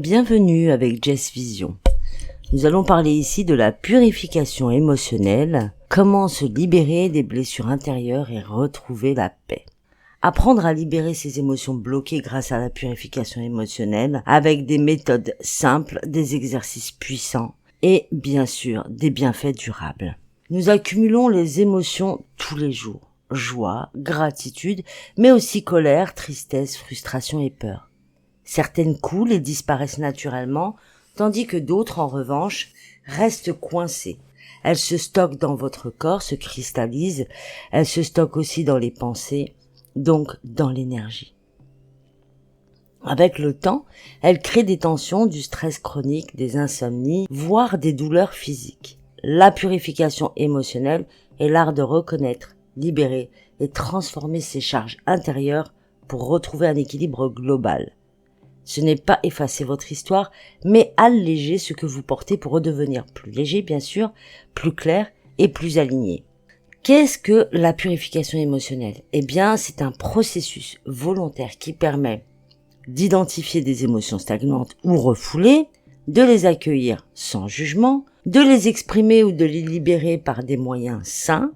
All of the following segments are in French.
Bienvenue avec Jess Vision. Nous allons parler ici de la purification émotionnelle, comment se libérer des blessures intérieures et retrouver la paix. Apprendre à libérer ses émotions bloquées grâce à la purification émotionnelle avec des méthodes simples, des exercices puissants et bien sûr des bienfaits durables. Nous accumulons les émotions tous les jours, joie, gratitude, mais aussi colère, tristesse, frustration et peur. Certaines coulent et disparaissent naturellement, tandis que d'autres, en revanche, restent coincées. Elles se stockent dans votre corps, se cristallisent, elles se stockent aussi dans les pensées, donc dans l'énergie. Avec le temps, elles créent des tensions, du stress chronique, des insomnies, voire des douleurs physiques. La purification émotionnelle est l'art de reconnaître, libérer et transformer ces charges intérieures pour retrouver un équilibre global. Ce n'est pas effacer votre histoire, mais alléger ce que vous portez pour redevenir plus léger, bien sûr, plus clair et plus aligné. Qu'est-ce que la purification émotionnelle ? Eh bien, c'est un processus volontaire qui permet d'identifier des émotions stagnantes ou refoulées, de les accueillir sans jugement, de les exprimer ou de les libérer par des moyens sains,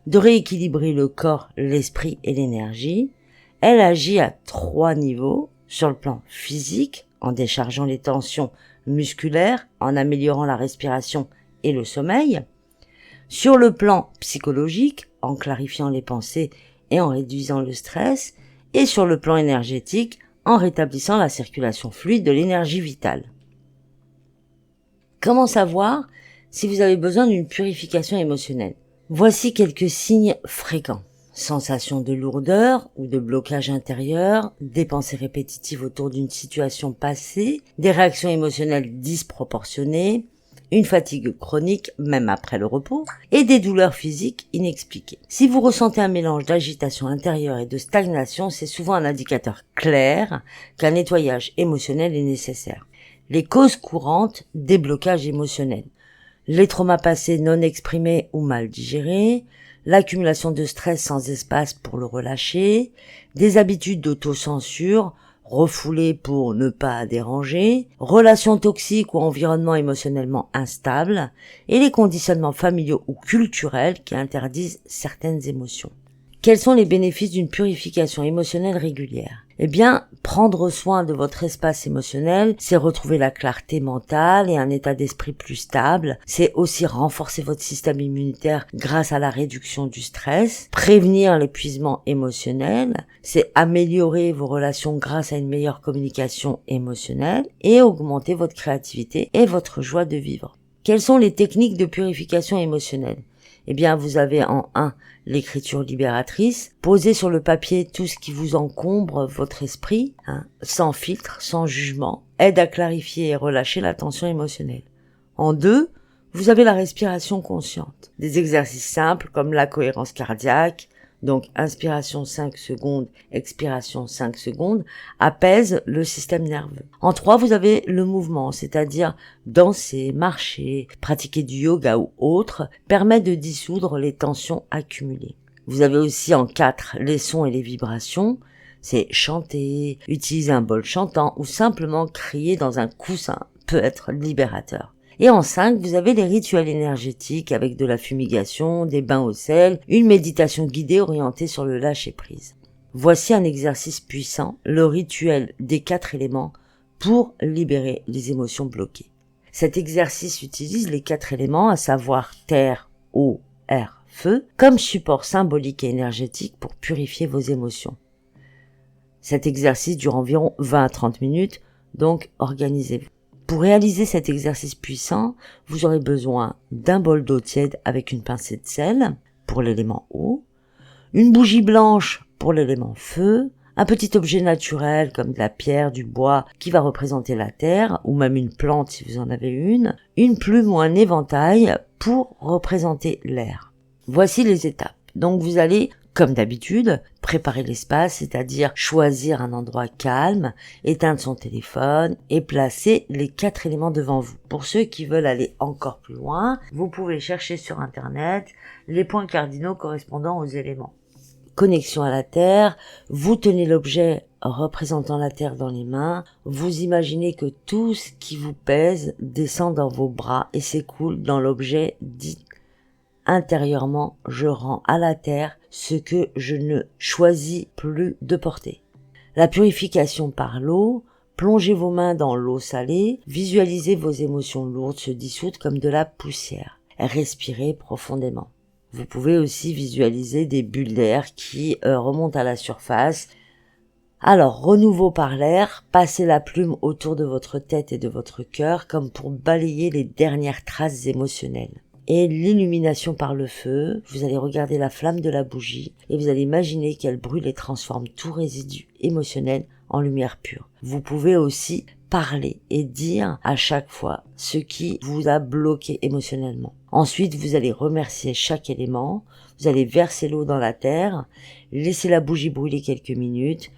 de rééquilibrer le corps, l'esprit et l'énergie. Elle agit à 3 niveaux. Sur le plan physique, en déchargeant les tensions musculaires, en améliorant la respiration et le sommeil. Sur le plan psychologique, en clarifiant les pensées et en réduisant le stress. Et sur le plan énergétique, en rétablissant la circulation fluide de l'énergie vitale. Comment savoir si vous avez besoin d'une purification émotionnelle ? Voici quelques signes fréquents. Sensation de lourdeur ou de blocage intérieur, des pensées répétitives autour d'une situation passée, des réactions émotionnelles disproportionnées, une fatigue chronique même après le repos et des douleurs physiques inexpliquées. Si vous ressentez un mélange d'agitation intérieure et de stagnation, c'est souvent un indicateur clair qu'un nettoyage émotionnel est nécessaire. Les causes courantes des blocages émotionnels. Les traumas passés non exprimés ou mal digérés, l'accumulation de stress sans espace pour le relâcher, des habitudes d'autocensure, refoulées pour ne pas déranger, relations toxiques ou environnement émotionnellement instable, et les conditionnements familiaux ou culturels qui interdisent certaines émotions. Quels sont les bénéfices d'une purification émotionnelle régulière ? Eh bien, prendre soin de votre espace émotionnel, c'est retrouver la clarté mentale et un état d'esprit plus stable. C'est aussi renforcer votre système immunitaire grâce à la réduction du stress, prévenir l'épuisement émotionnel, c'est améliorer vos relations grâce à une meilleure communication émotionnelle et augmenter votre créativité et votre joie de vivre. Quelles sont les techniques de purification émotionnelle ? Eh bien, vous avez en 1 l'écriture libératrice. Posez sur le papier tout ce qui vous encombre votre esprit, sans filtre, sans jugement, aide à clarifier et relâcher la tension émotionnelle. En 2, vous avez la respiration consciente. Des exercices simples comme la cohérence cardiaque, donc inspiration 5 secondes, expiration 5 secondes, apaise le système nerveux. En 3, vous avez le mouvement, c'est-à-dire danser, marcher, pratiquer du yoga ou autre, permet de dissoudre les tensions accumulées. Vous avez aussi en 4 les sons et les vibrations, c'est chanter, utiliser un bol chantant ou simplement crier dans un coussin peut être libérateur. Et en 5, vous avez les rituels énergétiques avec de la fumigation, des bains au sel, une méditation guidée orientée sur le lâcher-prise. Voici un exercice puissant, le rituel des 4 éléments pour libérer les émotions bloquées. Cet exercice utilise les 4 éléments, à savoir terre, eau, air, feu, comme support symbolique et énergétique pour purifier vos émotions. Cet exercice dure environ 20 à 30 minutes, donc organisez-vous. Pour réaliser cet exercice puissant, vous aurez besoin d'un bol d'eau tiède avec une pincée de sel pour l'élément eau, une bougie blanche pour l'élément feu, un petit objet naturel comme de la pierre, du bois qui va représenter la terre ou même une plante si vous en avez une plume ou un éventail pour représenter l'air. Voici les étapes. Donc vous allez, comme d'habitude, préparer l'espace, c'est-à-dire choisir un endroit calme, éteindre son téléphone et placer les 4 éléments devant vous. Pour ceux qui veulent aller encore plus loin, vous pouvez chercher sur Internet les points cardinaux correspondant aux éléments. Connexion à la terre, vous tenez l'objet représentant la terre dans les mains, vous imaginez que tout ce qui vous pèse descend dans vos bras et s'écoule dans l'objet dit intérieurement, je rends à la terre ce que je ne choisis plus de porter. La purification par l'eau, plongez vos mains dans l'eau salée, visualisez vos émotions lourdes se dissoudre comme de la poussière. Respirez profondément. Vous pouvez aussi visualiser des bulles d'air qui remontent à la surface. Alors, renouveau par l'air, passez la plume autour de votre tête et de votre cœur comme pour balayer les dernières traces émotionnelles. Et l'illumination par le feu, vous allez regarder la flamme de la bougie et vous allez imaginer qu'elle brûle et transforme tout résidu émotionnel en lumière pure. Vous pouvez aussi parler et dire à chaque fois ce qui vous a bloqué émotionnellement. Ensuite, vous allez remercier chaque élément, vous allez verser l'eau dans la terre, laisser la bougie brûler quelques minutes.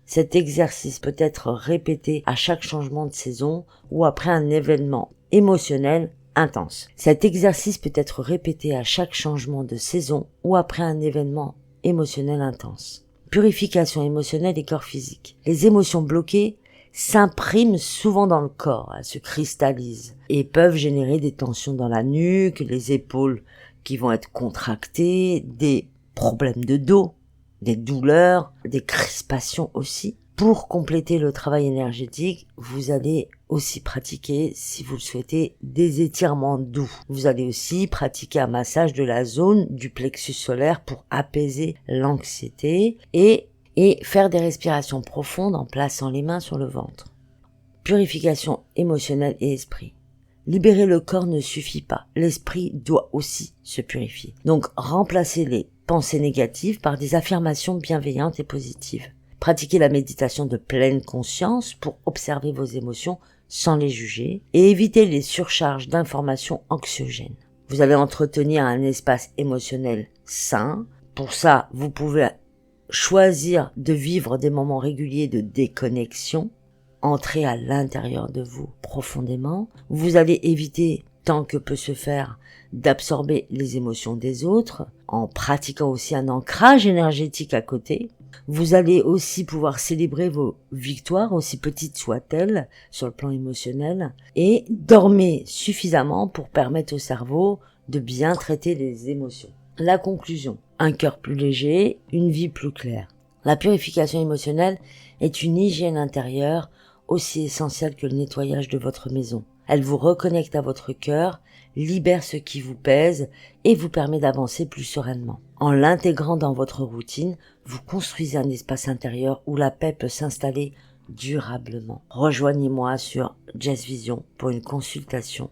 Cet exercice peut être répété à chaque changement de saison ou après un événement émotionnel intense. Cet exercice peut être répété à chaque changement de saison ou après un événement émotionnel intense. Purification émotionnelle et corps physique. Les émotions bloquées s'impriment souvent dans le corps, elles se cristallisent et peuvent générer des tensions dans la nuque, les épaules qui vont être contractées, des problèmes de dos, des douleurs, des crispations aussi. Pour compléter le travail énergétique, vous allez aussi pratiquer, si vous le souhaitez, des étirements doux. Vous allez aussi pratiquer un massage de la zone du plexus solaire pour apaiser l'anxiété et faire des respirations profondes en plaçant les mains sur le ventre. Purification émotionnelle et esprit. Libérer le corps ne suffit pas. L'esprit doit aussi se purifier. Donc, remplacez les pensées négatives par des affirmations bienveillantes et positives. Pratiquez la méditation de pleine conscience pour observer vos émotions sans les juger et éviter les surcharges d'informations anxiogènes. Vous allez entretenir un espace émotionnel sain. Pour ça, vous pouvez choisir de vivre des moments réguliers de déconnexion, entrer à l'intérieur de vous profondément. Vous allez éviter, tant que peut se faire, d'absorber les émotions des autres en pratiquant aussi un ancrage énergétique à côté. Vous allez aussi pouvoir célébrer vos victoires, aussi petites soient-elles, sur le plan émotionnel, et dormez suffisamment pour permettre au cerveau de bien traiter les émotions. La conclusion: un cœur plus léger, une vie plus claire. La purification émotionnelle est une hygiène intérieure aussi essentielle que le nettoyage de votre maison. Elle vous reconnecte à votre cœur, libère ce qui vous pèse et vous permet d'avancer plus sereinement. En l'intégrant dans votre routine, vous construisez un espace intérieur où la paix peut s'installer durablement. Rejoignez-moi sur Jazz Vision pour une consultation